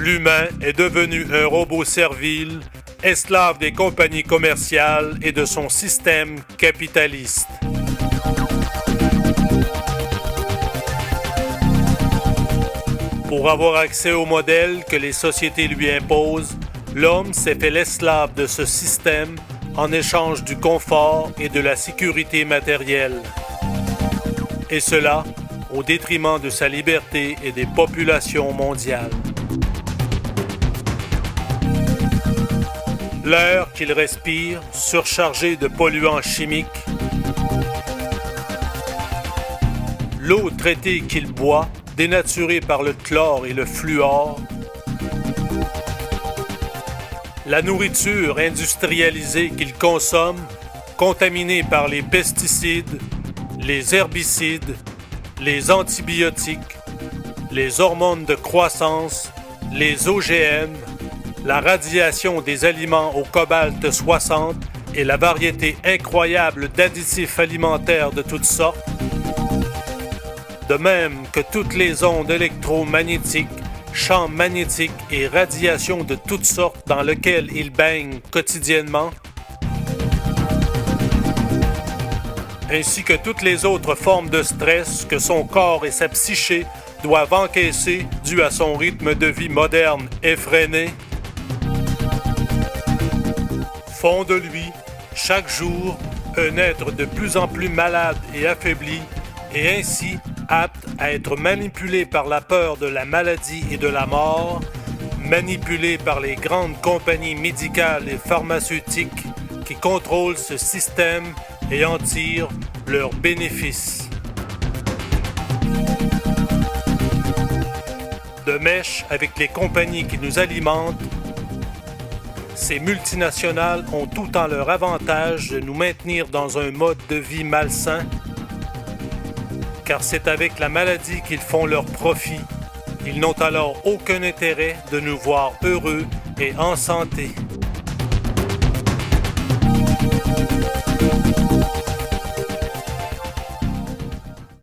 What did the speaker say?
L'humain est devenu un robot servile, esclave des compagnies commerciales et de son système capitaliste. Pour avoir accès aux modèles que les sociétés lui imposent, l'homme s'est fait l'esclave de ce système en échange du confort et de la sécurité matérielle. Et cela au détriment de sa liberté et des populations mondiales. L'air qu'il respire, surchargé de polluants chimiques, l'eau traitée qu'il boit, dénaturée par le chlore et le fluor, la nourriture industrialisée qu'il consomme, contaminée par les pesticides, les herbicides, les antibiotiques, les hormones de croissance, les OGM, la radiation des aliments au cobalt 60 et la variété incroyable d'additifs alimentaires de toutes sortes, de même que toutes les ondes électromagnétiques, champs magnétiques et radiations de toutes sortes dans lesquelles il baigne quotidiennement, ainsi que toutes les autres formes de stress que son corps et sa psyché doivent encaisser dû à son rythme de vie moderne effréné, font de lui, chaque jour, un être de plus en plus malade et affaibli, et ainsi apte à être manipulé par la peur de la maladie et de la mort, manipulé par les grandes compagnies médicales et pharmaceutiques qui contrôlent ce système et en tirent leurs bénéfices. De mèche avec les compagnies qui nous alimentent, ces multinationales ont tout en leur avantage de nous maintenir dans un mode de vie malsain, car c'est avec la maladie qu'ils font leur profit. Ils n'ont alors aucun intérêt de nous voir heureux et en santé.